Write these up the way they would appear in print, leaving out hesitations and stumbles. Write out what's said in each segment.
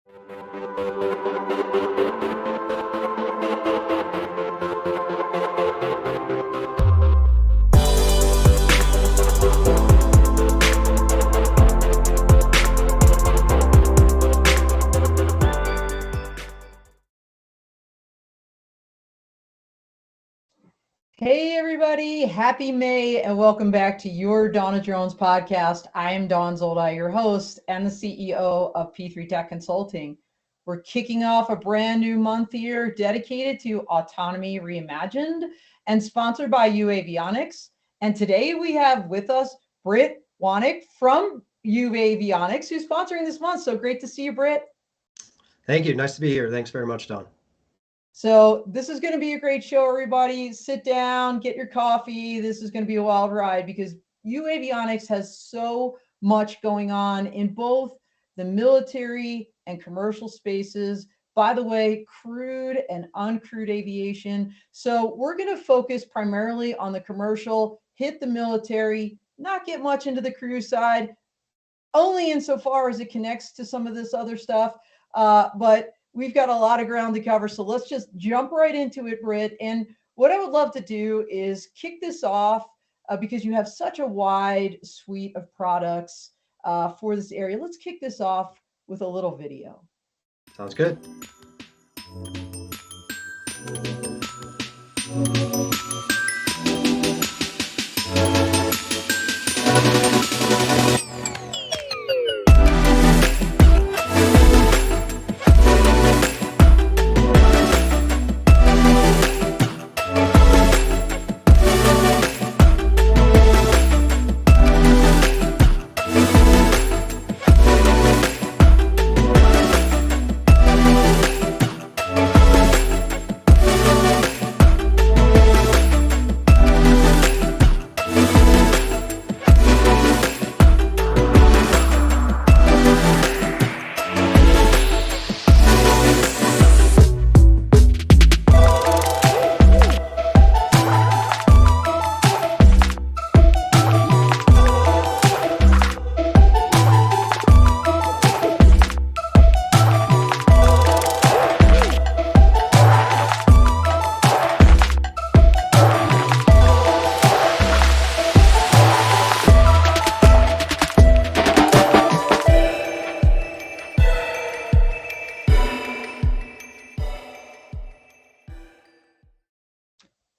Hey everybody, happy May and welcome back to your Dawn of Drones podcast. I am Dawn Zolda, your host and the CEO of P3 Tech Consulting. We're kicking off a brand new month here dedicated to autonomy reimagined and sponsored by uAvionix. And today we have with us Brit Wanick from uAvionix, who's sponsoring this month. So great to see you, Brit. Thank you. Nice to be here. Thanks very much, Dawn. So this is going to be a great show, everybody. Sit down, get your coffee. This is going to be a wild ride because uAvionix has so much going on in both the military and commercial spaces. By the way, crewed and uncrewed aviation. So we're going to focus primarily on the commercial, hit the military, not get much into the crew side, only insofar as it connects to some of this other stuff. But we've got a lot of ground to cover, so let's just jump right into it, Brit. And what I would love to do is kick this off because you have such a wide suite of products for this area. Let's kick this off with a little video. Sounds good.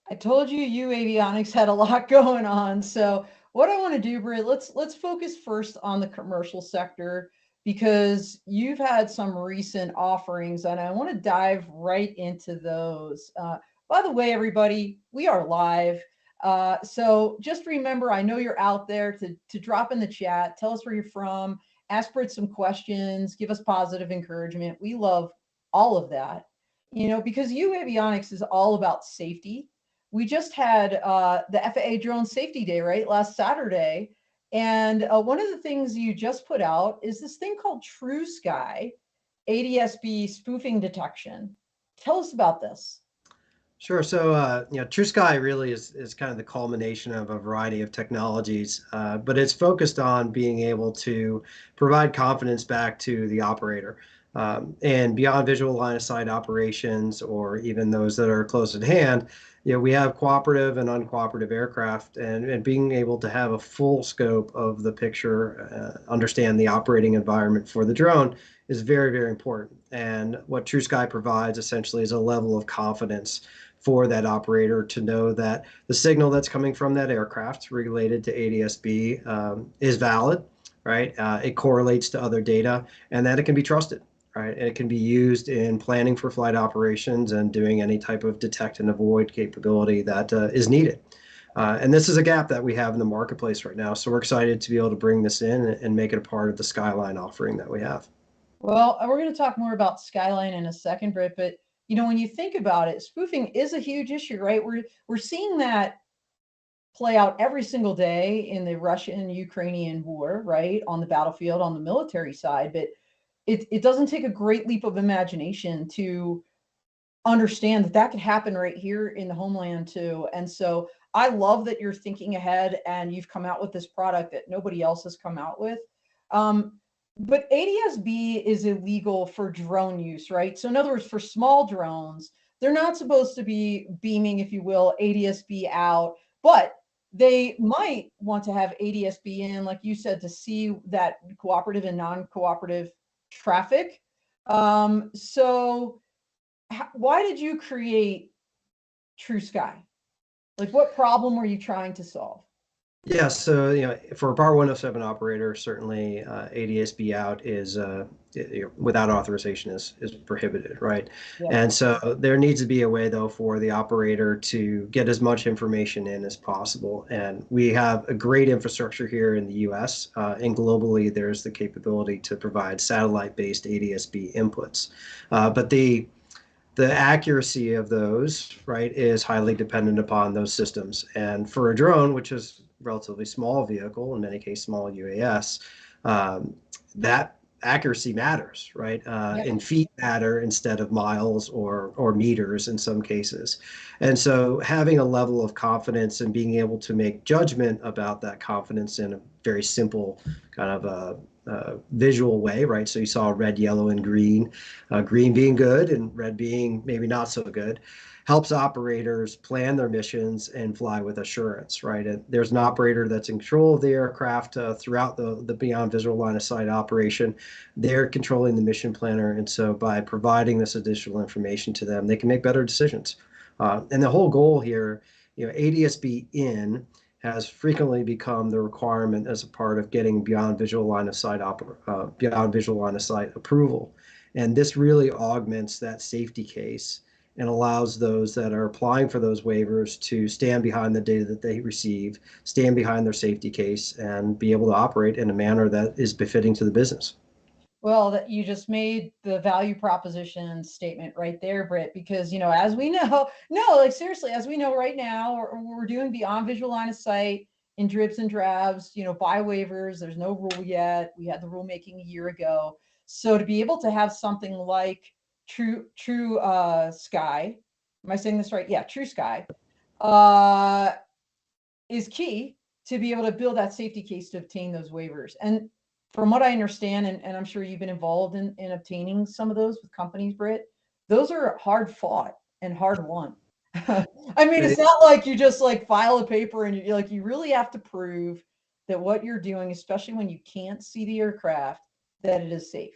I told you uAvionix had a lot going on. So what I want to do, Brit, let's focus first on the commercial sector because you've had some recent offerings and I want to dive right into those. By the way, everybody, we are live. So just remember, I know you're out there to drop in the chat, tell us where you're from, ask Brit some questions, give us positive encouragement. We love all of that, you know, because uAvionix is all about safety. We just had the FAA Drone Safety Day, right, last Saturday. And one of the things you just put out is this thing called TruSky ADS-B spoofing detection. Tell us about this. Sure. So, TruSky really is kind of the culmination of a variety of technologies, but it's focused on being able to provide confidence back to the operator. And beyond visual line of sight operations, or even those that are close at hand, we have cooperative and uncooperative aircraft, and being able to have a full scope of the picture, understand the operating environment for the drone is very, very important. And what TruSky provides essentially is a level of confidence for that operator to know that the signal that's coming from that aircraft related to ADS-B is valid, right? It correlates to other data, and that it can be trusted. Right, and it can be used in planning for flight operations and doing any type of detect and avoid capability that is needed. And this is a gap that we have in the marketplace right now. So we're excited to be able to bring this in and make it a part of the SkyLine offering that we have. Well, we're going to talk more about SkyLine in a second, Britt, but when you think about it, spoofing is a huge issue, right? We're seeing that play out every single day in the Russian-Ukrainian war, right? On the battlefield, on the military side, but it doesn't take a great leap of imagination to understand that could happen right here in the homeland too. And so I love that you're thinking ahead and you've come out with this product that nobody else has come out with. but ADS-B is illegal for drone use, right? So in other words, for small drones, they're not supposed to be beaming, if you will, ADS-B out, but they might want to have ADS-B in, like you said, to see that cooperative and non-cooperative traffic. So why did you create TruSky? Like, what problem were you trying to solve? Yeah, so for a Part 107 operator, certainly ADS-B out is without authorization is prohibited, right? Yeah. And so there needs to be a way, though, for the operator to get as much information in as possible. And we have a great infrastructure here in the U.S. And globally, there's the capability to provide satellite-based ADS-B inputs, but the accuracy of those, right, is highly dependent upon those systems. And for a drone, which is a relatively small vehicle, in many cases small UAS, that accuracy matters, right? Yep. And feet matter instead of miles or meters in some cases. And so having a level of confidence and being able to make judgment about that confidence in a very simple kind of visual way, right? So you saw red, yellow, and green, green being good and red being maybe not so good, helps operators plan their missions and fly with assurance, right? And there's an operator that's in control of the aircraft throughout the beyond visual line of sight operation. They're controlling the mission planner. And so by providing this additional information to them, they can make better decisions. And the whole goal here, ADS-B in has frequently become the requirement as a part of getting beyond visual line of sight approval. And this really augments that safety case and allows those that are applying for those waivers to stand behind the data that they receive, stand behind their safety case, and be able to operate in a manner that is befitting to the business. Well, that you just made the value proposition statement right there, Brit, because, as we know, no, like seriously, as we know right now, we're doing beyond visual line of sight in dribs and drabs, by waivers. There's no rule yet. We had the rulemaking a year ago. So to be able to have something like True Sky, am I saying this right? Yeah, TruSky, is key to be able to build that safety case to obtain those waivers. And from what I understand, and I'm sure you've been involved in obtaining some of those with companies, Britt, those are hard fought and hard won. I mean, it's not like you just like file a paper and you really have to prove that what you're doing, especially when you can't see the aircraft, that it is safe.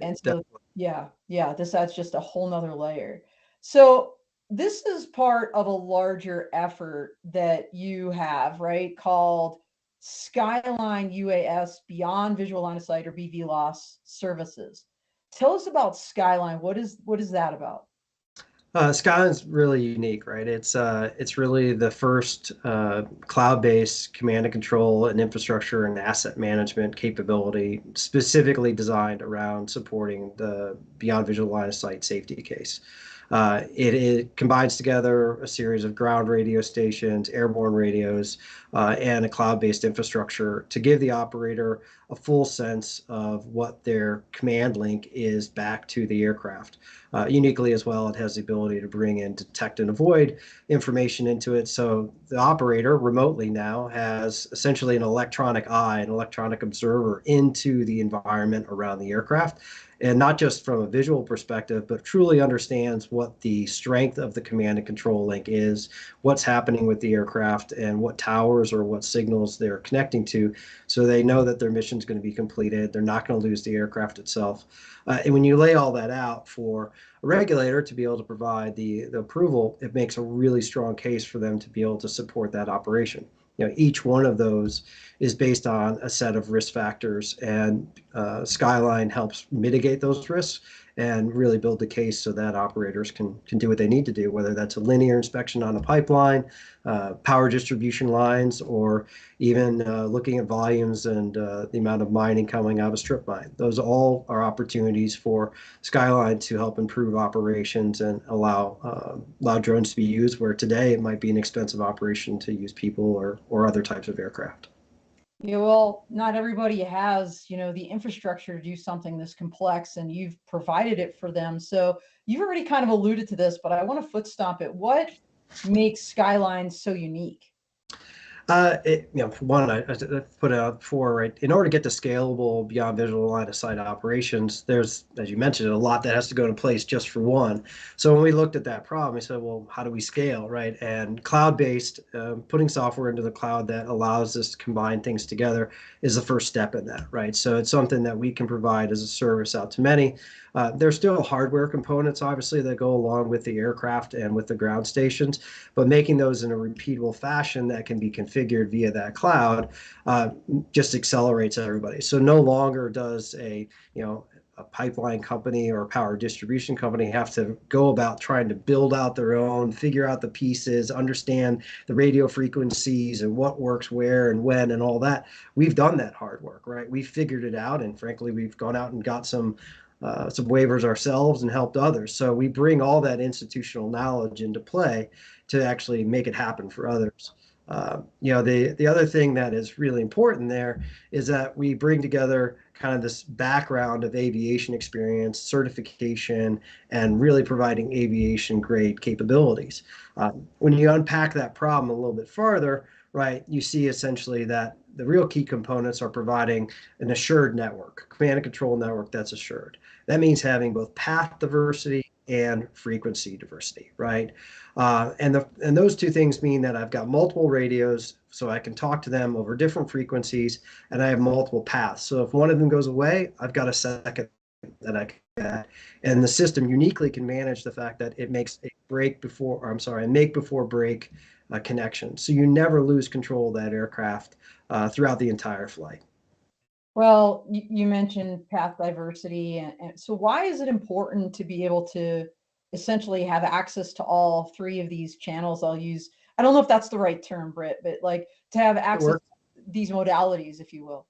And so, yeah, this adds just a whole nother layer. So this is part of a larger effort that you have, right? Called SkyLine UAS Beyond Visual Line of Sight, or BVLOS services. Tell us about SkyLine. What is that about? SkyLine's really unique, right? It's really the first cloud-based command and control and infrastructure and asset management capability specifically designed around supporting the beyond visual line of sight safety case. It combines together a series of ground radio stations, airborne radios, and a cloud-based infrastructure to give the operator a full sense of what their command link is back to the aircraft. Uniquely as well, it has the ability to bring in detect and avoid information into it. So the operator remotely now has essentially an electronic eye, an electronic observer into the environment around the aircraft. And not just from a visual perspective, but truly understands what the strength of the command and control link is, what's happening with the aircraft, and what towers or what signals they're connecting to, so they know that their mission is going to be completed. They're not going to lose the aircraft itself. And when you lay all that out for a regulator to be able to provide the approval, it makes a really strong case for them to be able to support that operation. Each one of those is based on a set of risk factors, and SkyLine helps mitigate those risks and really build the case so that operators can do what they need to do, whether that's a linear inspection on a pipeline, power distribution lines, or even looking at volumes and the amount of mining coming out of a strip mine. Those all are opportunities for SkyLine to help improve operations and allow drones to be used where today it might be an expensive operation to use people or other types of aircraft. Yeah, well, not everybody has, the infrastructure to do something this complex, and you've provided it for them. So you've already kind of alluded to this, but I want to foot stomp it. What makes SkyLine so unique? One, I put it out before, right? In order to get to scalable beyond visual line of sight operations, there's, as you mentioned, a lot that has to go into place just for one. So when we looked at that problem, we said, well, how do we scale, right? And cloud-based, putting software into the cloud that allows us to combine things together is the first step in that, right? So it's something that we can provide as a service out to many. There's still hardware components, obviously, that go along with the aircraft and with the ground stations, but making those in a repeatable fashion that can be configured via that cloud just accelerates everybody. So no longer does a pipeline company or a power distribution company have to go about trying to build out their own, figure out the pieces, understand the radio frequencies and what works where and when and all that. We've done that hard work, right? We've figured it out, and frankly, we've gone out and got some waivers ourselves and helped others. So we bring all that institutional knowledge into play to actually make it happen for others. The other thing that is really important there is that we bring together kind of this background of aviation experience, certification, and really providing aviation grade capabilities. When you unpack that problem a little bit farther, right, you see essentially that the real key components are providing an assured network, command and control network that's assured. That means having both path diversity and frequency diversity, right? And those two things mean that I've got multiple radios, so I can talk to them over different frequencies, and I have multiple paths. So if one of them goes away, I've got a second that I can add. And the system uniquely can manage the fact that it makes a break before, or I'm sorry, a make before break connection. So you never lose control of that aircraft throughout the entire flight. Well, you mentioned path diversity, and so why is it important to be able to essentially have access to all three of these channels? I don't know if that's the right term, Brit, but like to have access to these modalities, if you will.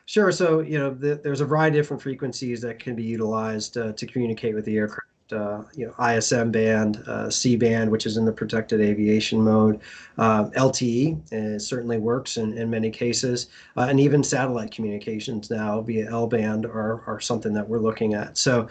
Sure. So, there's a variety of different frequencies that can be utilized to communicate with the aircraft. ISM band, C band, which is in the protected aviation mode, LTE certainly works in many cases, and even satellite communications now via L band are something that we're looking at. So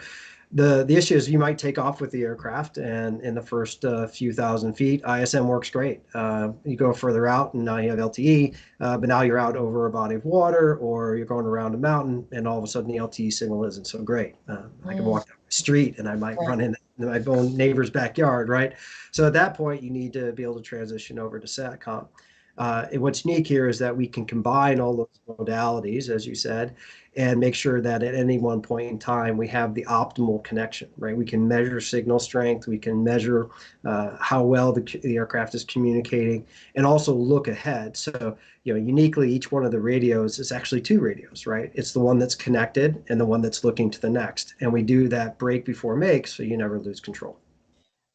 the issue is you might take off with the aircraft, and in the first few thousand feet, ISM works great. You go further out, and now you have LTE, but now you're out over a body of water, or you're going around a mountain, and all of a sudden the LTE signal isn't so great. I can walk down the street, and I might run into my own neighbor's backyard, right? So at that point, you need to be able to transition over to SATCOM. And what's unique here is that we can combine all those modalities, as you said, and make sure that at any one point in time we have the optimal connection, right? We can measure signal strength, we can measure how well the aircraft is communicating, and also look ahead. So, uniquely, each one of the radios is actually two radios, right? It's the one that's connected and the one that's looking to the next. And we do that break before make, so you never lose control.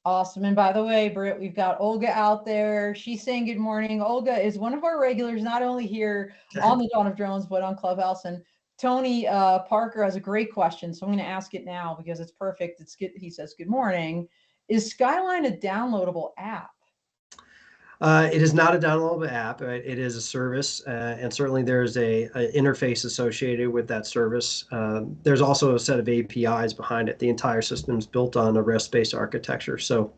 Awesome. And by the way, Britt, we've got Olga out there. She's saying good morning. Olga is one of our regulars, not only here on the Dawn of Drones, but on Clubhouse. And Tony Parker has a great question, so I'm going to ask it now because it's perfect. It's good. He says, good morning. Is SkyLine a downloadable app? It is not a downloadable app. It is a service, and certainly there's a interface associated with that service. There's also a set of APIs behind it. The entire system is built on a REST-based architecture, so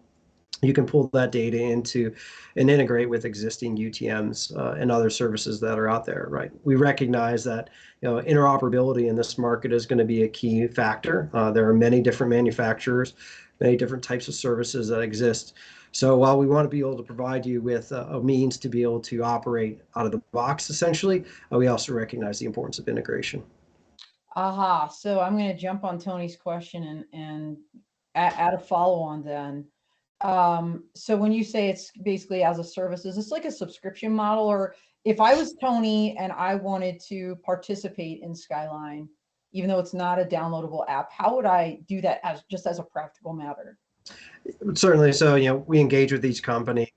you can pull that data into and integrate with existing UTMs and other services that are out there. Right? We recognize that interoperability in this market is going to be a key factor. There are many different manufacturers, many different types of services that exist. So while we want to be able to provide you with a means to be able to operate out of the box, essentially, we also recognize the importance of integration. Aha. So I'm going to jump on Tony's question and add a follow on then. So when you say it's basically as a service, is this like a subscription model? Or if I was Tony and I wanted to participate in SkyLine, even though it's not a downloadable app, how would I do that as a practical matter? Certainly. So, we engage with each company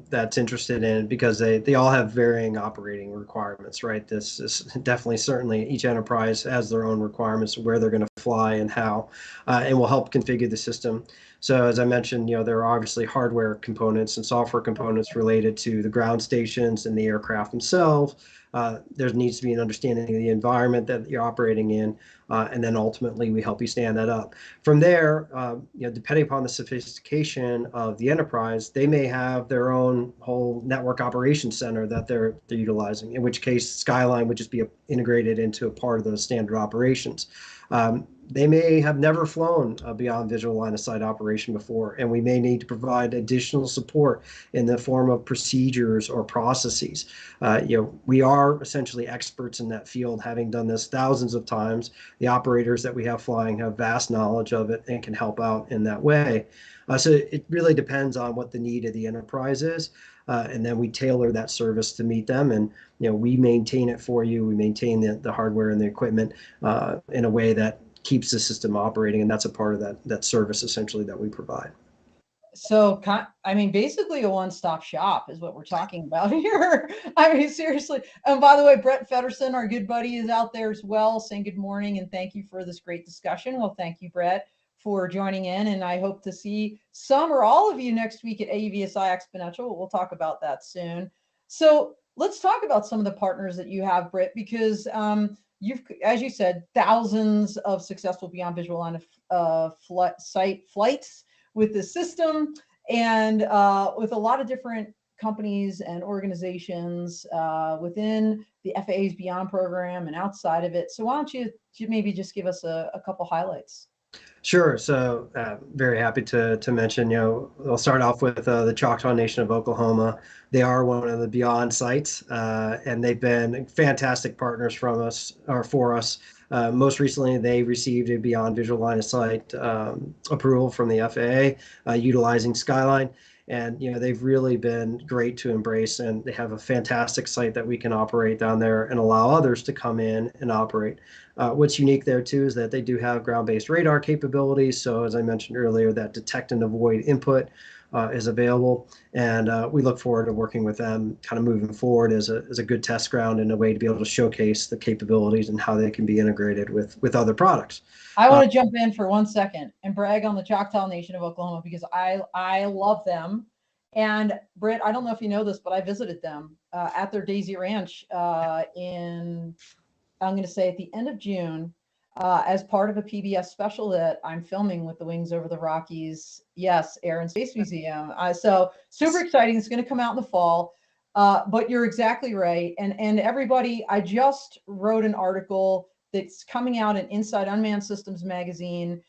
that's interested in it because they all have varying operating requirements, right? This is definitely, certainly, each enterprise has their own requirements of where they're going to fly and how, and will help configure the system. So as I mentioned, there are obviously hardware components and software components related to the ground stations and the aircraft themselves. there needs to be an understanding of the environment that you're operating in, and then ultimately we help you stand that up. From there, depending upon the sophistication of the enterprise, they may have their own whole network operations center that they're utilizing, in which case SkyLine would just be integrated into a part of those standard operations. They may have never flown a beyond visual line of sight operation before, and we may need to provide additional support in the form of procedures or processes. We are essentially experts in that field, having done this thousands of times. The operators that we have flying have vast knowledge of it and can help out in that way. So it really depends on what the need of the enterprise is. And then we tailor that service to meet them, and we maintain it for you. We maintain the hardware and the equipment in a way that keeps the system operating, and that's a part of that service essentially that we provide. So, I mean, basically a one-stop shop is what we're talking about here. I mean, seriously. And by the way, Brett Feddersen, our good buddy, is out there as well, saying good morning and thank you for this great discussion. Well, thank you, Brett, for joining in, and I hope to see some or all of you next week at AVSI Exponential. We'll talk about that soon. So let's talk about some of the partners that you have, Britt, because you've, as you said, thousands of successful beyond visual line of sight flights with the system, and with a lot of different companies and organizations within the FAA's Beyond program and outside of it. So why don't you maybe just give us a couple highlights? Sure. So very happy to mention, I'll start off with the Choctaw Nation of Oklahoma. They are one of the Beyond sites, and they've been fantastic partners for us. Most recently, they received a Beyond Visual Line of Sight approval from the FAA utilizing SkyLine. And they've really been great to embrace, and they have a fantastic site that we can operate down there and allow others to come in and operate. What's unique there too is that they do have ground-based radar capabilities. So as I mentioned earlier, that detect and avoid input is available, and we look forward to working with them, kind of moving forward as a good test ground and a way to be able to showcase the capabilities and how they can be integrated with other products. I want to jump in for 1 second and brag on the Choctaw Nation of Oklahoma, because I love them. And Britt, I don't know if you know this, but I visited them at their Daisy Ranch in, I'm going to say, at the end of June, as part of a PBS special that I'm filming with the Wings Over the Rockies. Yes, Air and Space Museum. So super exciting. It's going to come out in the fall. But you're exactly right. And everybody, I just wrote an article that's coming out in Inside Unmanned Systems magazine.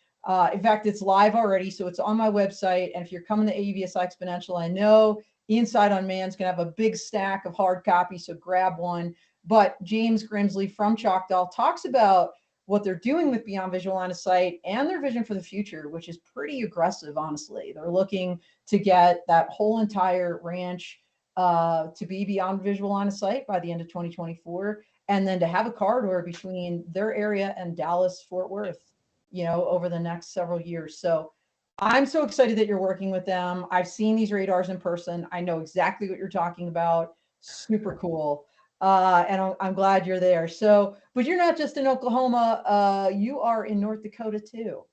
In fact, it's live already, so it's on my website. And if you're coming to AVSI Exponential, I know Inside Unmanned's going to have a big stack of hard copies, so grab one. But James Grimsley from Choctaw talks about what they're doing with Beyond Visual Line of Sight and their vision for the future, which is pretty aggressive, honestly. They're looking to get that whole entire ranch to be beyond visual line of sight by the end of 2024, and then to have a corridor between their area and Dallas, Fort Worth, over the next several years. So I'm so excited that you're working with them. I've seen these radars in person. I know exactly what you're talking about. Super cool. And I'm glad you're there. So, but you're not just in Oklahoma, you are in North Dakota too.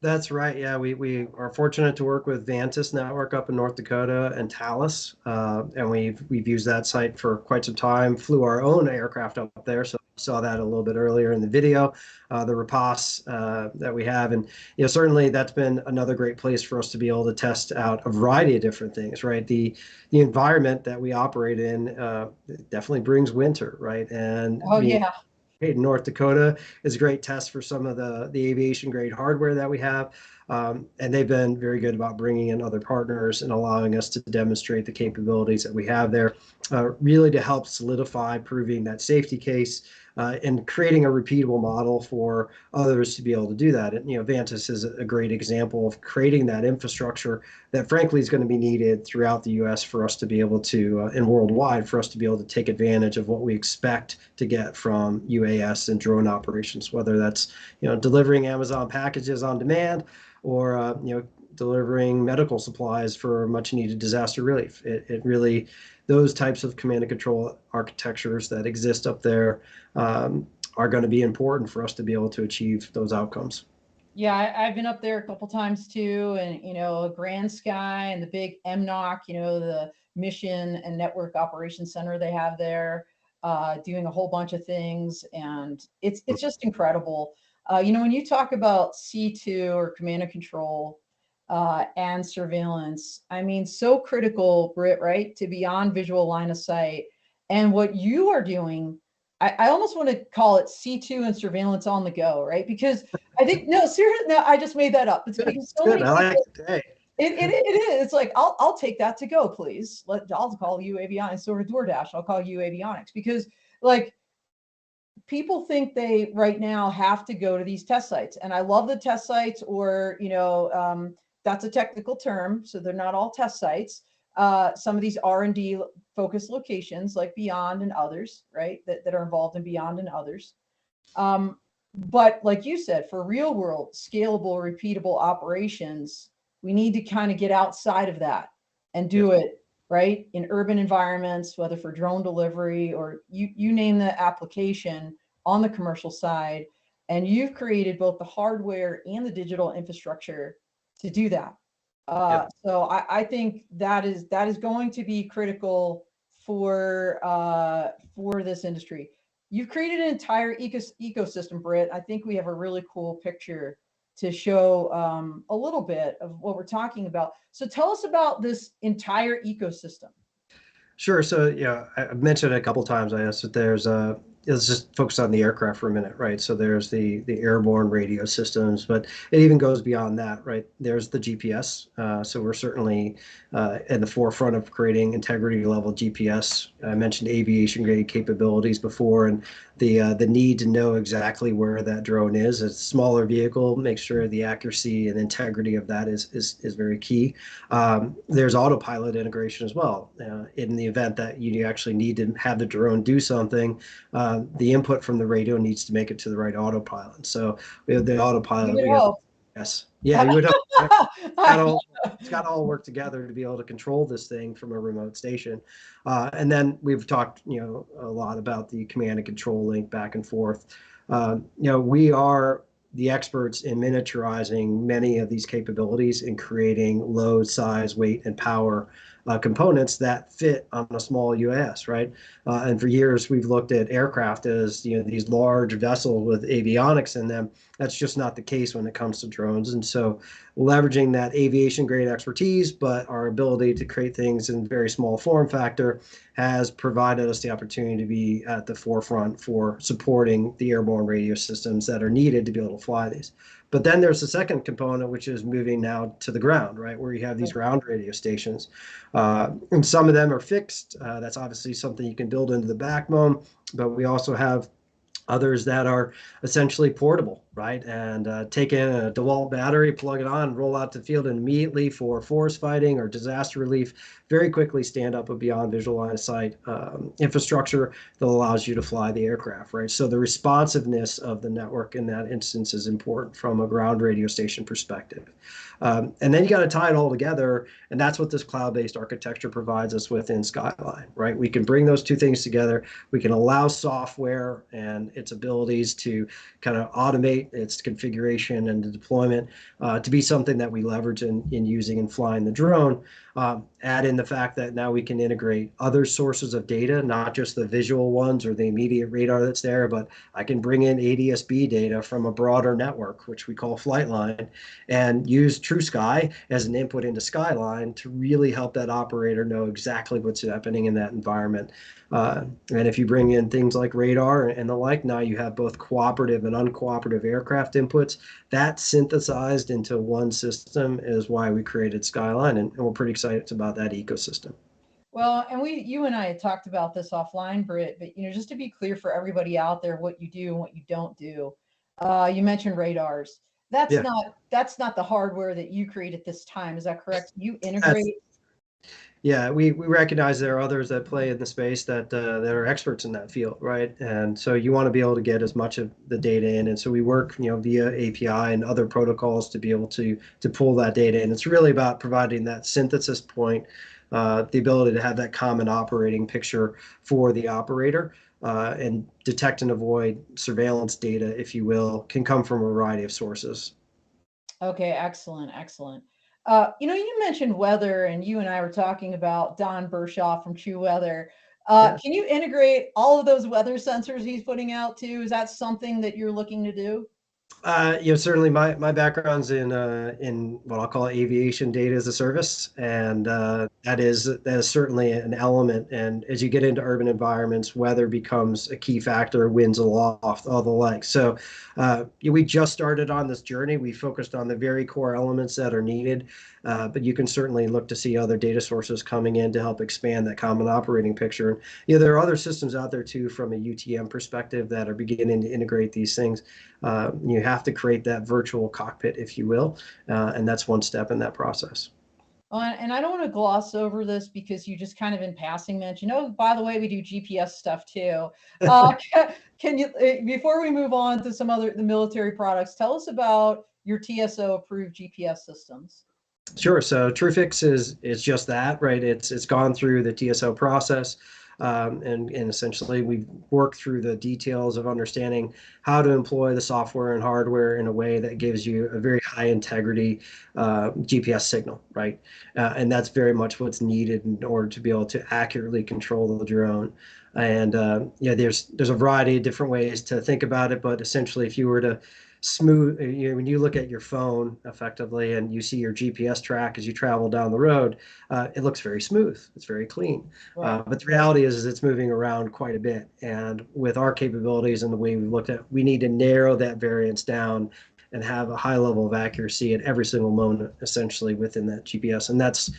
That's right. Yeah, we are fortunate to work with Vantis Network up in North Dakota and Talus, and we've used that site for quite some time. Flew our own aircraft up there, so you saw that a little bit earlier in the video. The Rapace that we have, and certainly that's been another great place for us to be able to test out a variety of different things. Right, the environment that we operate in definitely brings winter, right, and yeah. In North Dakota is a great test for some of the aviation grade hardware that we have. And they've been very good about bringing in other partners and allowing us to demonstrate the capabilities that we have there, really to help solidify proving that safety case and creating a repeatable model for others to be able to do that. And, Vantis is a great example of creating that infrastructure that frankly is going to be needed throughout the U.S. for us to be able to, and worldwide, for us to be able to take advantage of what we expect to get from UAS and drone operations, whether that's, delivering Amazon packages on demand or, delivering medical supplies for much needed disaster relief. It really, those types of command and control architectures that exist up there are going to be important for us to be able to achieve those outcomes. Yeah, I've been up there a couple times too, and Grand Sky and the big MNOC, the Mission and Network Operations Center they have there. doing a whole bunch of things, and it's just incredible. When you talk about C2 or command and control and surveillance, I mean, so critical, Brit, right, to be on visual line of sight. And what you are doing, I almost want to call it C2 and surveillance on the go, right? Because I think, no, seriously, no, I just made that up. It's because so Good. many I like people, it. Hey. it is. It's like, I'll take that to go, please. I'll call you Avionics, sort of DoorDash. I'll call you Avionics, because like people think they right now have to go to these test sites, and I love the test sites, or that's a technical term, so they're not all test sites. Some of these R&D focused locations like Beyond and others, right, that are involved in Beyond and others. But like you said, for real world, scalable, repeatable operations, we need to kind of get outside of that and do it right in urban environments, whether for drone delivery or you name the application on the commercial side. And you've created both the hardware and the digital infrastructure to do that. So I think that is going to be critical for this industry. You've created an entire ecosystem, Britt. I think we have a really cool picture to show a little bit of what we're talking about. So tell us about this entire ecosystem. Sure. So, I've mentioned it a couple of times. I guess that let's just focus on the aircraft for a minute, right? So there's the airborne radio systems, but it even goes beyond that, right? There's the GPS. So we're certainly in the forefront of creating integrity level GPS. I mentioned aviation grade capabilities before, and the need to know exactly where that drone is. A smaller vehicle, make sure the accuracy and integrity of that is very key. There's autopilot integration as well. In the event that you actually need to have the drone do something, the input from the radio needs to make it to the right autopilot. So we have the autopilot. We have, yes, yeah, you would hope. It's got to all work together to be able to control this thing from a remote station. And then we've talked, a lot about the command and control link back and forth. We are the experts in miniaturizing many of these capabilities and creating load, size, weight, and power components that fit on a small UAS, right? And for years, we've looked at aircraft as these large vessels with avionics in them. That's just not the case when it comes to drones. And so leveraging that aviation grade expertise, but our ability to create things in very small form factor has provided us the opportunity to be at the forefront for supporting the airborne radio systems that are needed to be able to fly these. But then there's the second component, which is moving now to the ground, right, where you have these ground radio stations. And some of them are fixed. That's obviously something you can build into the backbone, but we also have others that are essentially portable, right? And take in a DeWalt battery, plug it on, roll out to the field, and immediately for forest fighting or disaster relief, very quickly stand up a beyond visual line of sight infrastructure that allows you to fly the aircraft, right? So the responsiveness of the network in that instance is important from a ground radio station perspective. And then you got to tie it all together, and that's what this cloud-based architecture provides us with in SkyLine, right? We can bring those two things together. We can allow software and its abilities to kind of automate its configuration and the deployment to be something that we leverage in using and flying the drone. Add in the fact that now we can integrate other sources of data, not just the visual ones or the immediate radar that's there, but I can bring in ADS-B data from a broader network, which we call Flightline, and use TruSky as an input into SkyLine to really help that operator know exactly what's happening in that environment. And if you bring in things like radar and the like, now you have both cooperative and uncooperative aircraft inputs. That synthesized into one system is why we created SkyLine, and we're pretty excited about that ecosystem. Well, and you and I had talked about this offline, Britt, but just to be clear for everybody out there, what you do and what you don't do. You mentioned radars. That's not the hardware that you create at this time. Is that correct? You integrate. Yeah, we recognize there are others that play in the space that are experts in that field, right? And so you want to be able to get as much of the data in, and so we work, via API and other protocols to be able to pull that data in. It's really about providing that synthesis point, the ability to have that common operating picture for the operator, and detect and avoid surveillance data, if you will, can come from a variety of sources. Okay, excellent, excellent. You mentioned weather, and you and I were talking about Don Bershoff from True Weather. Yeah. Can you integrate all of those weather sensors he's putting out too? Is that something that you're looking to do? Certainly my background's in what I'll call aviation data as a service, and that is certainly an element. And as you get into urban environments, weather becomes a key factor, winds aloft, all the like. So we just started on this journey. We focused on the very core elements that are needed, but you can certainly look to see other data sources coming in to help expand that common operating picture. And there are other systems out there too, from a UTM perspective, that are beginning to integrate these things. You have to create that virtual cockpit, if you will, and that's one step in that process. And I don't want to gloss over this because you just kind of in passing mentioned, oh, by the way, we do GPS stuff too. Can you, before we move on to some other the military products, tell us about your TSO approved GPS systems? Sure. So TruFix is just that, right? It's gone through the TSO process, and essentially we've worked through the details of understanding how to employ the software and hardware in a way that gives you a very high integrity GPS signal, right? And that's very much what's needed in order to be able to accurately control the drone. And there's a variety of different ways to think about it, but essentially, if you were to smooth, when you look at your phone effectively and you see your GPS track as you travel down the road, it looks very smooth. It's very clean. Right. But the reality is it's moving around quite a bit. And with our capabilities and the way we've looked at, we need to narrow that variance down and have a high level of accuracy at every single moment, essentially within that GPS. And that's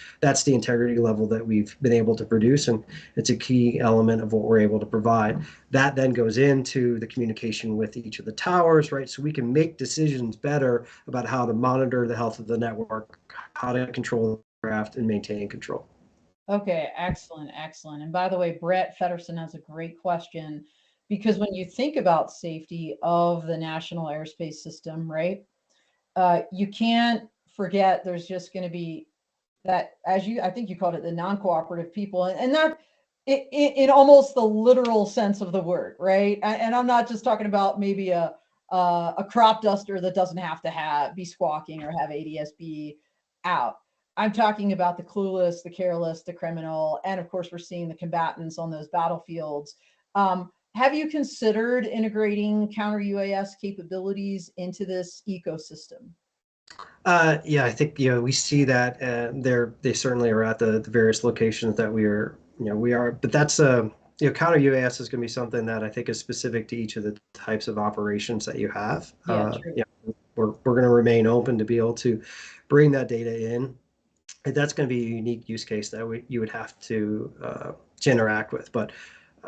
the integrity level that we've been able to produce, and it's a key element of what we're able to provide. That then goes into the communication with each of the towers, right? So we can make decisions better about how to monitor the health of the network, how to control the craft, and maintain control. Okay, excellent, excellent. And by the way, Brett Fedderson has a great question because when you think about safety of the national airspace system, right? You can't forget there's just going to be that, as you, I think you called it the non-cooperative people, and not in almost the literal sense of the word, right? And I'm not just talking about maybe a crop duster that doesn't have to be squawking or have ADS-B out. I'm talking about the clueless, the careless, the criminal, and of course, we're seeing the combatants on those battlefields. Have you considered integrating counter UAS capabilities into this ecosystem? Yeah, I think we see that they certainly are at the various locations that we are, but that's counter UAS is going to be something that I think is specific to each of the types of operations that you have. Yeah, true. We're going to remain open to be able to bring that data in. And that's going to be a unique use case that you would have to interact with, but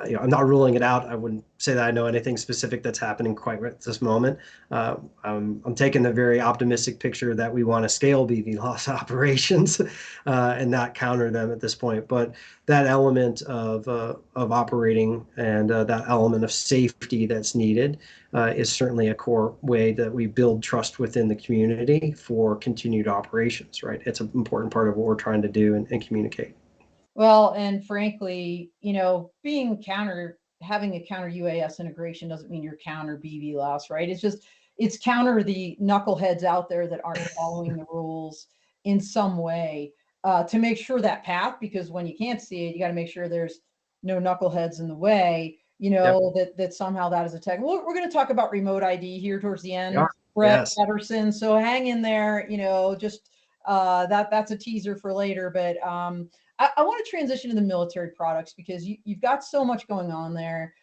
I'm not ruling it out. I wouldn't say that I know anything specific that's happening quite right at this moment. I'm taking the very optimistic picture that we want to scale BV loss operations and not counter them at this point. But that element of operating and that element of safety that's needed is certainly a core way that we build trust within the community for continued operations, right? It's an important part of what we're trying to do and communicate. Well, and frankly, having a counter UAS integration doesn't mean you're counter BV loss, right? It's counter the knuckleheads out there that aren't following the rules in some way to make sure that path, because when you can't see it, you got to make sure there's no knuckleheads in the way, Yep. that somehow that is a tech. We're going to talk about remote ID here towards the We end, are. Brett Yes. Pedersen. So hang in there, just that's a teaser for later. But I want to transition to the military products because you've got so much going on there.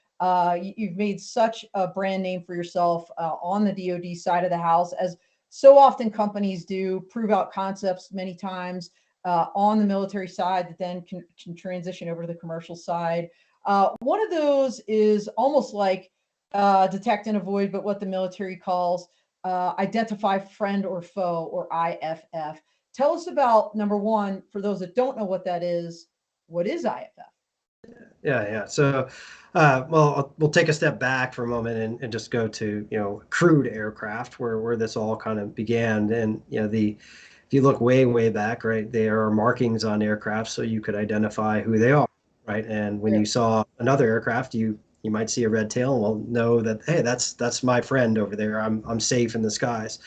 You've made such a brand name for yourself on the DoD side of the house, as so often companies do, prove out concepts many times on the military side that then can transition over to the commercial side. One of those is almost like detect and avoid, but what the military calls identify friend or foe, or IFF. Tell us about, number one, for those that don't know what that is, what is IFF? Yeah. So, well, we'll take a step back for a moment and just go to, crewed aircraft where this all kind of began. And, if you look way back, right, there are markings on aircraft so you could identify who they are, right? And when Sure. you saw another aircraft, you might see a red tail and well know that, hey, that's my friend over there. I'm safe in the skies.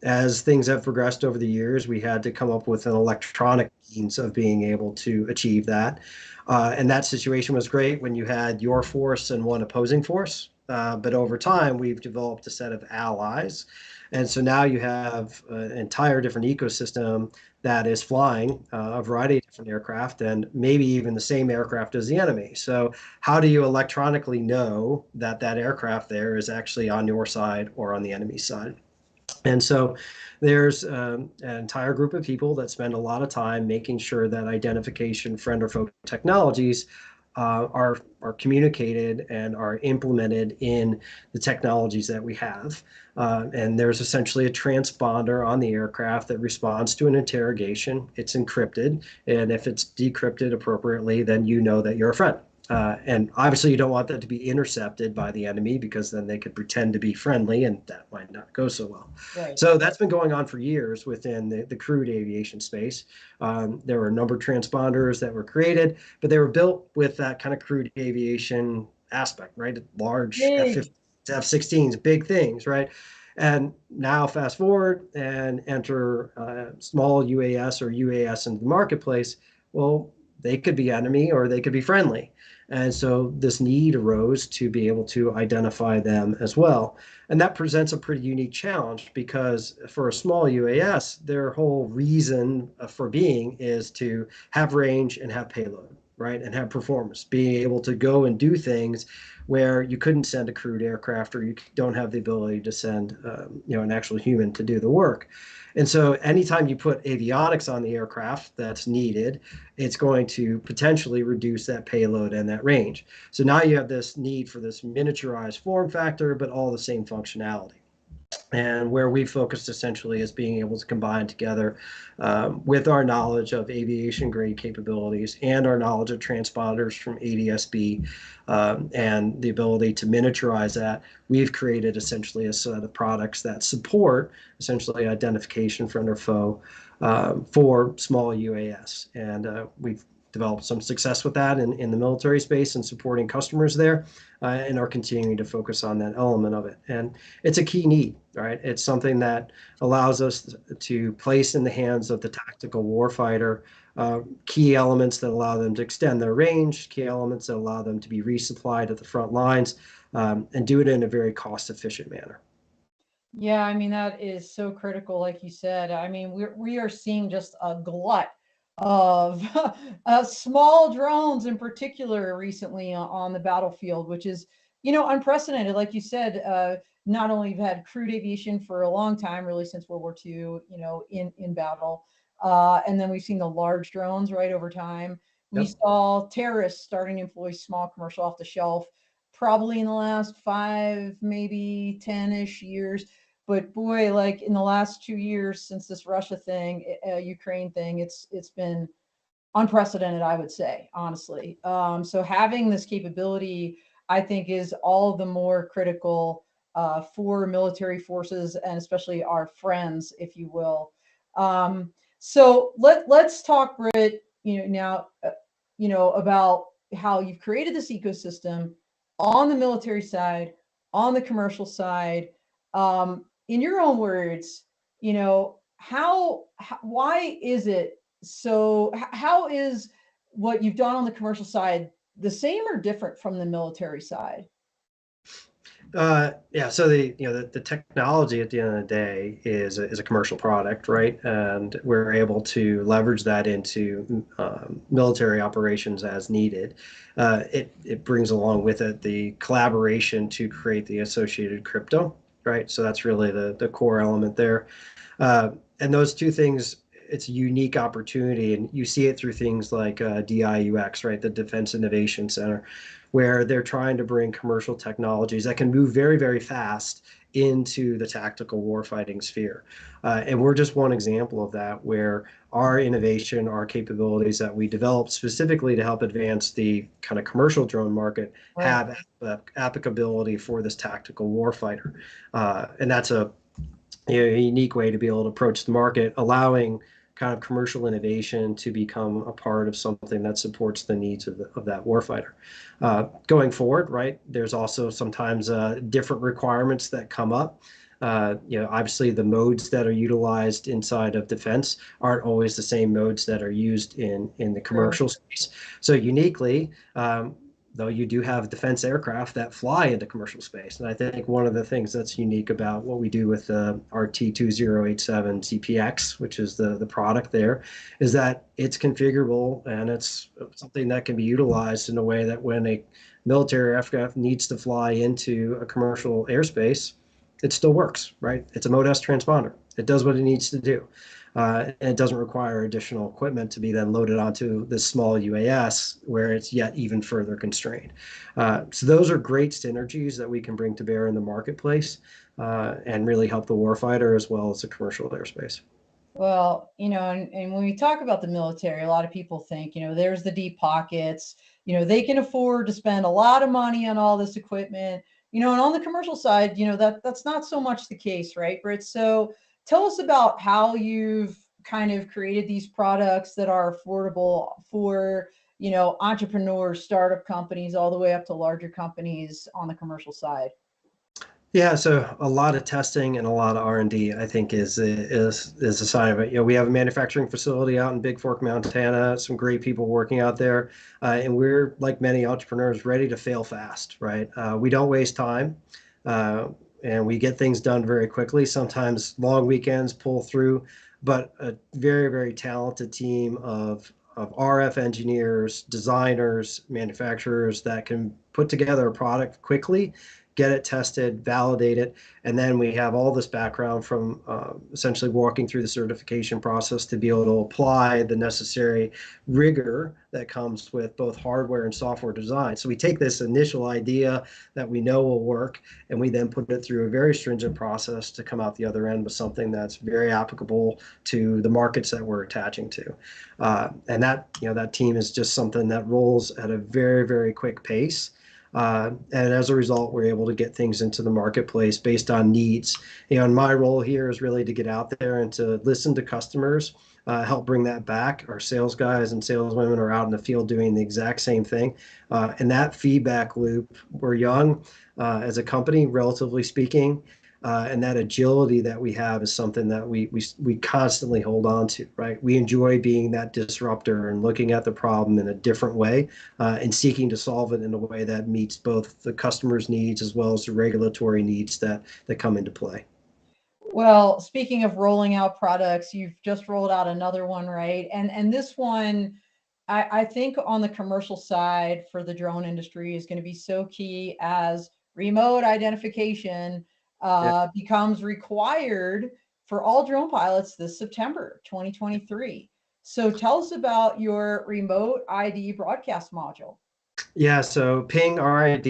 as things have progressed over the years, we had to come up with an electronic means of being able to achieve that. And that situation was great when you had your force and one opposing force. But over time, we've developed a set of allies. And so now you have an entire different ecosystem that is flying a variety of different aircraft and maybe even the same aircraft as the enemy. So, how do you electronically know that that aircraft there is actually on your side or on the enemy's side? And so there's an entire group of people that spend a lot of time making sure that identification, friend or foe technologies are communicated and are implemented in the technologies that we have. And there's essentially a transponder on the aircraft that responds to an interrogation. It's encrypted, and if it's decrypted appropriately, then you know that you're a friend. And obviously, you don't want that to be intercepted by the enemy because then they could pretend to be friendly, and that might not go so well. Right. So that's been going on for years within the crewed aviation space. There were a number of transponders that were created, but they were built with that kind of crewed aviation aspect, right? Large Big. F-15s, F-16s, big things, right? And now fast forward and enter small UAS or UAS into the marketplace. Well, they could be enemy or they could be friendly. And so this need arose to be able to identify them as well. And that presents a pretty unique challenge because for a small UAS, their whole reason for being is to have range and have payload, right? And have performance, being able to go and do things where you couldn't send a crewed aircraft or you don't have the ability to send an actual human to do the work. And so anytime you put avionics on the aircraft that's needed, it's going to potentially reduce that payload and that range. So now you have this need for this miniaturized form factor, but all the same functionality. And where we focused essentially is being able to combine together with our knowledge of aviation grade capabilities and our knowledge of transponders from ADS-B and the ability to miniaturize that. We've created essentially a set of products that support essentially identification friend or foe for small UAS. And we've developed some success with that in the military space and supporting customers there and are continuing to focus on that element of it. And it's a key need, right? It's something that allows us to place in the hands of the tactical warfighter key elements that allow them to extend their range, key elements that allow them to be resupplied at the front lines, and do it in a very cost-efficient manner. Yeah, I mean, that is so critical, like you said. I mean, we are seeing just a glut of small drones in particular recently on the battlefield, which is, unprecedented. Like you said, not only have had crewed aviation for a long time, really since World War II, in battle, and then we've seen the large drones right over time. We Yep. saw terrorists starting to employ small commercial off the shelf probably in the last 5, maybe 10-ish years. But boy, like in the last 2 years since this Russia thing, Ukraine thing, it's been unprecedented, I would say, honestly. So having this capability, I think, is all the more critical for military forces and especially our friends, if you will. So let's talk, Brit. Now, about how you've created this ecosystem on the military side, on the commercial side. In your own words, why is it so? How is what you've done on the commercial side the same or different from the military side? Yeah, so the technology at the end of the day is a commercial product, right? And we're able to leverage that into military operations as needed. It brings along with it the collaboration to create the associated crypto, right? So that's really the core element there. And those two things, it's a unique opportunity, and you see it through things like DIUX, right? The Defense Innovation Center, where they're trying to bring commercial technologies that can move very, very fast into the tactical warfighting sphere. And we're just one example of that, where our innovation, our capabilities that we developed specifically to help advance the kind of commercial drone market Right. have applicability for this tactical warfighter. And that's a unique way to be able to approach the market, allowing kind of commercial innovation to become a part of something that supports the needs of that warfighter. Going forward, right, there's also sometimes different requirements that come up. Obviously the modes that are utilized inside of defense aren't always the same modes that are used in the Sure. commercial space. So uniquely, though you do have defense aircraft that fly into commercial space. And I think one of the things that's unique about what we do with our T2087 CPX, which is the product there, is that it's configurable and it's something that can be utilized in a way that when a military aircraft needs to fly into a commercial airspace, it still works, right? It's a Mode S transponder. It does what it needs to do. And it doesn't require additional equipment to be then loaded onto this small UAS where it's yet even further constrained. So those are great synergies that we can bring to bear in the marketplace and really help the warfighter as well as the commercial airspace. Well, and when we talk about the military, a lot of people think, there's the deep pockets, they can afford to spend a lot of money on all this equipment, and on the commercial side, that's not so much the case, right, Brit? So tell us about how you've kind of created these products that are affordable for, entrepreneurs, startup companies, all the way up to larger companies on the commercial side. Yeah, so a lot of testing and a lot of R&D, I think, is a sign of it. We have a manufacturing facility out in Big Fork, Montana, some great people working out there, and we're, like many entrepreneurs, ready to fail fast, right? We don't waste time, and we get things done very quickly. Sometimes long weekends pull through, but a very, very talented team of RF engineers, designers, manufacturers that can put together a product quickly, get it tested, validate it, and then we have all this background from essentially walking through the certification process to be able to apply the necessary rigor that comes with both hardware and software design. So we take this initial idea that we know will work, and we then put it through a very stringent process to come out the other end with something that's very applicable to the markets that we're attaching to. And that team is just something that rolls at a very, very quick pace. And as a result, we're able to get things into the marketplace based on needs. And my role here is really to get out there and to listen to customers, help bring that back. Our sales guys and saleswomen are out in the field doing the exact same thing. And that feedback loop, we're young as a company, relatively speaking, and that agility that we have is something that we constantly hold on to, right? We enjoy being that disruptor and looking at the problem in a different way and seeking to solve it in a way that meets both the customer's needs as well as the regulatory needs that come into play. Well, speaking of rolling out products, you've just rolled out another one, right? And this one, I think on the commercial side for the drone industry is going to be so key as remote identification Yeah. becomes required for all drone pilots this September 2023. So tell us about your remote ID broadcast module. Yeah, so Ping RID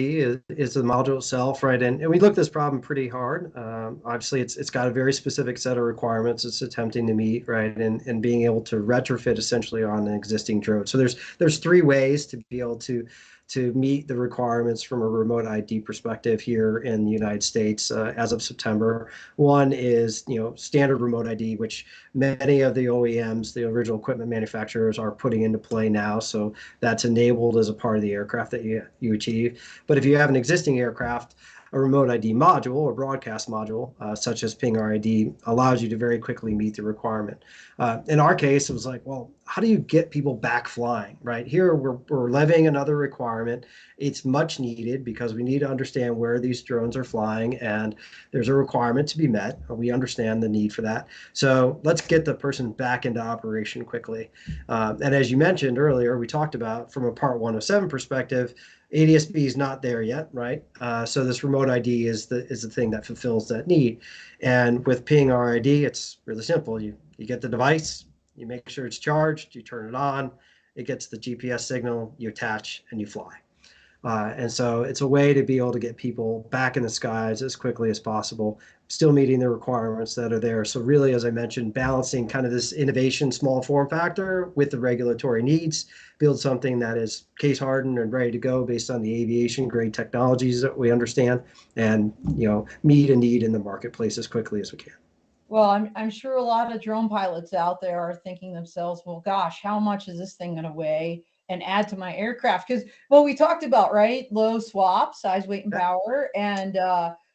is the module itself, right? And we looked at this problem pretty hard. Obviously, it's got a very specific set of requirements it's attempting to meet, right? And being able to retrofit essentially on an existing drone. So there's three ways to be able to meet the requirements from a remote ID perspective here in the United States as of September. One is, standard remote ID, which many of the OEMs, the original equipment manufacturers, are putting into play now. So that's enabled as a part of the aircraft that you achieve. But if you have an existing aircraft, a remote ID module or broadcast module, such as Ping RID, allows you to very quickly meet the requirement. In our case, it was like, well, how do you get people back flying, right? Here, we're levying another requirement. It's much needed because we need to understand where these drones are flying, and there's a requirement to be met. We understand the need for that. So let's get the person back into operation quickly. And as you mentioned earlier, we talked about from a Part 107 perspective, ADS-B is not there yet, right? So this remote ID is the thing that fulfills that need. And with Ping RID, it's really simple. You get the device, you make sure it's charged, you turn it on, it gets the GPS signal, you attach, and you fly. And so it's a way to be able to get people back in the skies as quickly as possible, still meeting the requirements that are there. So really, as I mentioned, balancing kind of this innovation small form factor with the regulatory needs, build something that is case hardened and ready to go based on the aviation grade technologies that we understand, and meet a need in the marketplace as quickly as we can. Well, I'm sure a lot of drone pilots out there are thinking themselves, well, gosh, how much is this thing going to weigh and add to my aircraft? Because, well, we talked about, right, low swap, size, weight, and power. And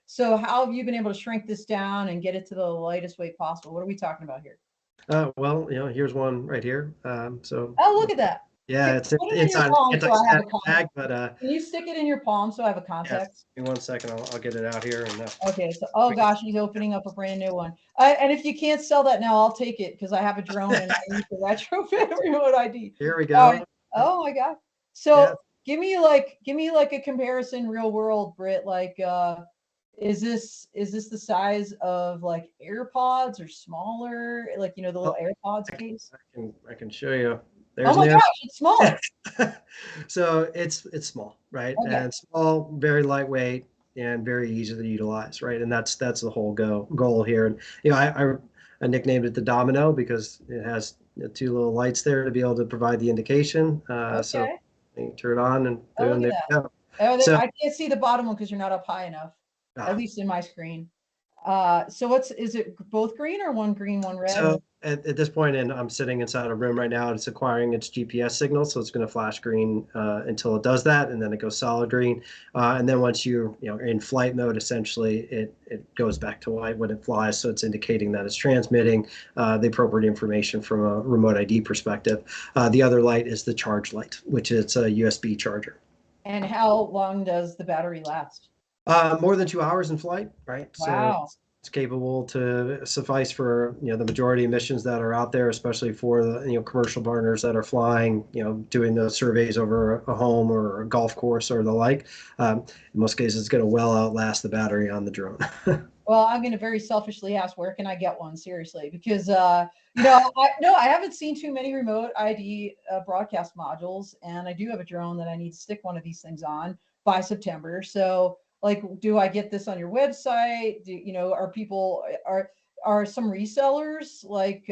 so how have you been able to shrink this down and get it to the lightest weight possible? What are we talking about here? Well, here's one right here. So Oh, look at that. yeah, it's Put it in your inside palm so I have a anti-static bag, context. but Can you stick it in your palm so I have a yes, context? give me 1 second. I'll get it out here and Okay, so oh we can. gosh, he's opening up a brand new one. And if you can't sell that now, I'll take it because I have a drone and I need to retrofit remote ID. Here we All right. go. Oh my God. Yeah. So give me like a comparison real world, Brit. Like is this the size of like AirPods or smaller? Like the Oh, little AirPods I case? I can show you. Oh There's an my air. gosh, it's smaller. So it's small, right? Okay. And small, very lightweight, and very easy to utilize, right? And that's the whole goal here. And I nicknamed it the domino because it has two little lights there to be able to provide the indication. So Okay. you turn it on and Oh, boom, look at there that. you go. Oh, So I can't see the bottom one because you're not up high enough, at ah, least in my screen. So is it both green or one green, one red? So at this point, and I'm sitting inside a room right now, it's acquiring its GPS signal, so it's going to flash green until it does that, and then it goes solid green. And then once you're in flight mode, essentially, it goes back to white when it flies, so it's indicating that it's transmitting the appropriate information from a remote ID perspective. The other light is the charge light, which is a USB charger. And how long does the battery last? More than 2 hours in flight, right? So Wow. it's capable to suffice for the majority of missions that are out there, especially for the commercial partners that are flying, doing the surveys over a home or a golf course or the like. In most cases, it's going to well outlast the battery on the drone. Well, I'm going to very selfishly ask, where can I get one? Seriously, because I haven't seen too many remote ID broadcast modules, and I do have a drone that I need to stick one of these things on by September. So, like, do I get this on your website? Are people are some resellers like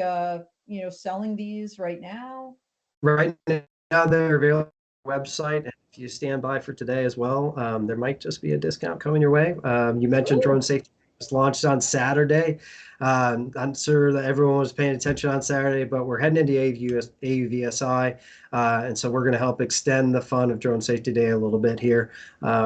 selling these right now? Right now, they're available on our website. And if you stand by for today as well, there might just be a discount coming your way. You mentioned drone Ooh. safety was launched on Saturday. I'm sure that everyone was paying attention on Saturday, but we're heading into AUVSI. And so we're going to help extend the fun of Drone Safety Day a little bit here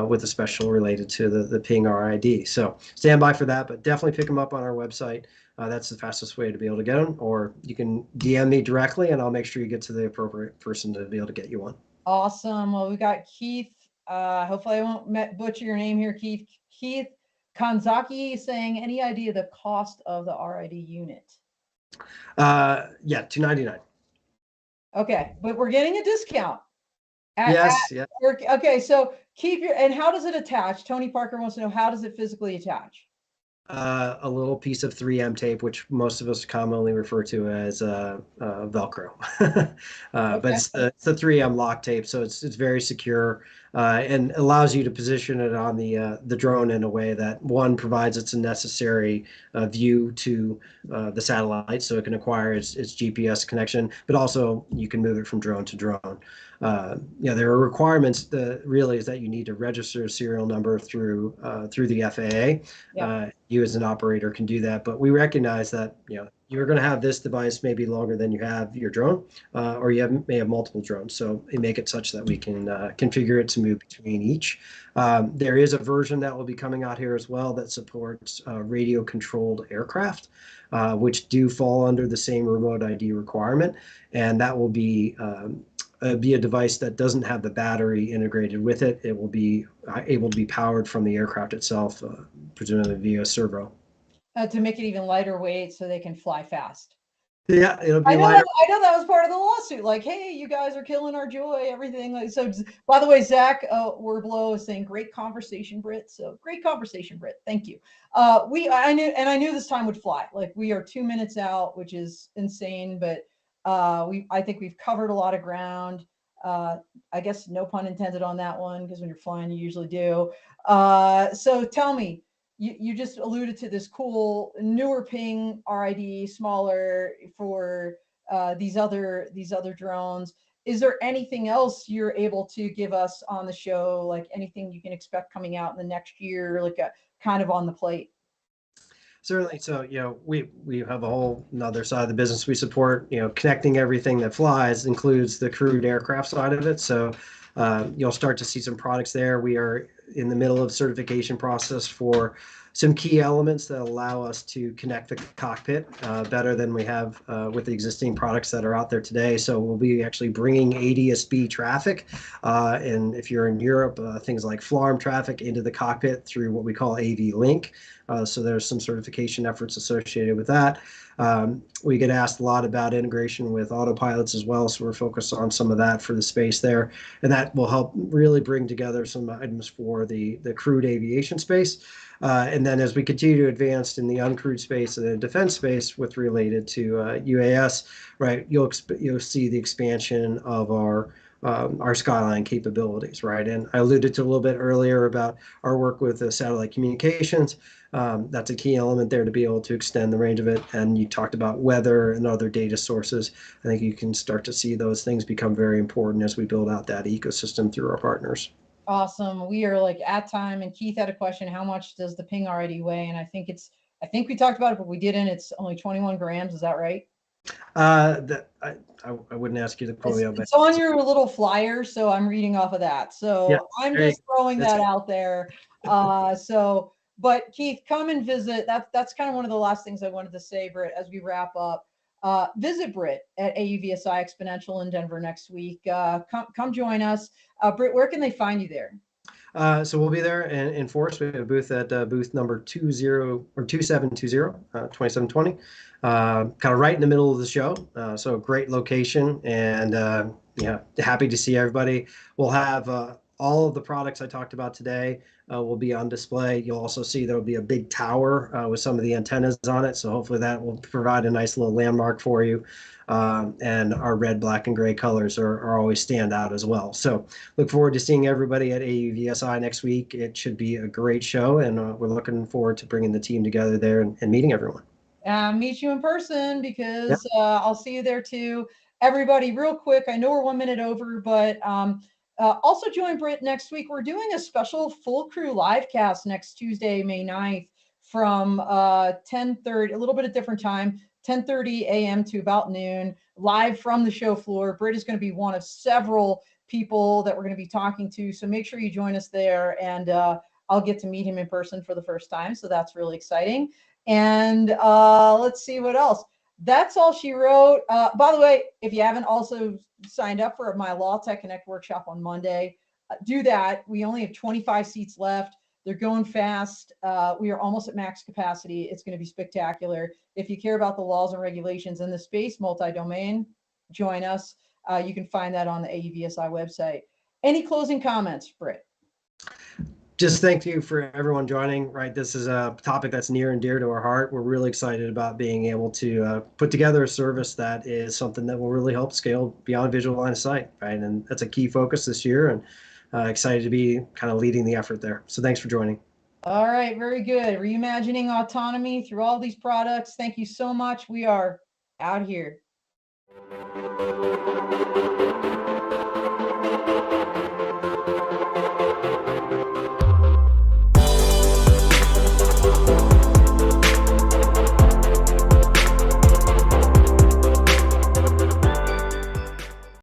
with a special related to the Ping RID. So stand by for that, but definitely pick them up on our website. That's the fastest way to be able to get them, or you can DM me directly and I'll make sure you get to the appropriate person to be able to get you one. Awesome. Well, we got Keith. Hopefully, I won't butcher your name here, Keith. Keith Kanzaki saying, any idea the cost of the RID unit? Yeah, $299. Okay, but we're getting a discount. Yes, yeah. Okay, so keep your, and how does it attach? Tony Parker wants to know, how does it physically attach? A little piece of 3M tape, which most of us commonly refer to as Velcro. But Okay. it's the 3M lock tape, so it's very secure and allows you to position it on the drone in a way that one provides its necessary view to the satellite, so it can acquire its GPS connection, but also you can move it from drone to drone. There are requirements that really is that you need to register a serial number through the FAA. Yeah. You as an operator can do that, but we recognize that you're going to have this device maybe longer than you have your drone, or may have multiple drones. So we make it such that we can configure it to move between each. There is a version that will be coming out here as well that supports radio-controlled aircraft, which do fall under the same remote ID requirement, and that will be a device that doesn't have the battery integrated with it. It will be able to be powered from the aircraft itself, presumably via servo. To make it even lighter weight so they can fly fast. Yeah, it'll be lighter. I know that was part of the lawsuit. Like, hey, you guys are killing our joy, everything. Like, so, by the way, Zach Werblow is saying, great conversation, Brit. So great conversation, Brit. Thank you. I knew this time would fly. Like, we are 2 minutes out, which is insane, but I think we've covered a lot of ground. I guess no pun intended on that one, because when you're flying, you usually do. So tell me, you just alluded to this cool newer Ping RID, smaller for these other drones. Is there anything else you're able to give us on the show, like anything you can expect coming out in the next year, like a kind of on the plate? Certainly. So, we have a whole another side of the business we support. Connecting everything that flies includes the crewed aircraft side of it. So, you'll start to see some products there. We are in the middle of certification process for some key elements that allow us to connect the cockpit better than we have with the existing products that are out there today. So we'll be actually bringing ADS-B traffic, and if you're in Europe, things like FLARM traffic into the cockpit through what we call AV-Link. So there's some certification efforts associated with that. We get asked a lot about integration with autopilots as well, so we're focused on some of that for the space there, and that will help really bring together some items for the crewed aviation space. And then as we continue to advance in the uncrewed space and the defense space with related to UAS, right, you'll see the expansion of our SkyLine capabilities, right? And I alluded to a little bit earlier about our work with satellite communications. That's a key element there to be able to extend the range of it. And you talked about weather and other data sources. I think you can start to see those things become very important as we build out that ecosystem through our partners. Awesome. We are like at time, and Keith had a question: how much does the Ping already weigh? And I think we talked about it, but we didn't. It's only 21 grams. Is that right? I wouldn't ask you to quote me on that. It's on your little flyer, so I'm reading off of that. So Yeah, I'm just throwing that out there. But Keith, come and visit. That's kind of one of the last things I wanted to say, Brit, as we wrap up. Visit Brit at AUVSI Exponential in Denver next week. Come join us. Brit, where can they find you there? So we'll be there in Forest. We have a booth at booth number 2720, 2720, kind of right in the middle of the show. So great location, and happy to see everybody. We'll have all of the products I talked about today will be on display. You'll also see there'll be a big tower with some of the antennas on it. So hopefully that will provide a nice little landmark for you. And our red, black, and gray colors are always stand out as well. So look forward to seeing everybody at AUVSI next week. It should be a great show, and we're looking forward to bringing the team together there and meeting everyone. Meet you in person, because I'll see you there too. Everybody, real quick, I know we're 1 minute over, but also join Brit next week. We're doing a special full crew live cast next Tuesday, May 9th from 10:30, a little bit of different time, 10:30 a.m. to about noon, live from the show floor. Brit is going to be one of several people that we're going to be talking to, so make sure you join us there, and I'll get to meet him in person for the first time, so that's really exciting. And let's see what else. That's all she wrote. By the way, if you haven't also signed up for my Law Tech Connect workshop on Monday, do that. We only have 25 seats left. They're going fast. We are almost at max capacity. It's going to be spectacular. If you care about the laws and regulations in the space, multi-domain, join us. You can find that on the AUVSI website. Any closing comments, Brit? Just thank you for everyone joining, right? This is a topic that's near and dear to our heart. We're really excited about being able to put together a service that is something that will really help scale beyond visual line of sight, right? And that's a key focus this year, and excited to be kind of leading the effort there. So thanks for joining. All right, very good. Reimagining autonomy through all these products. Thank you so much. We are out here.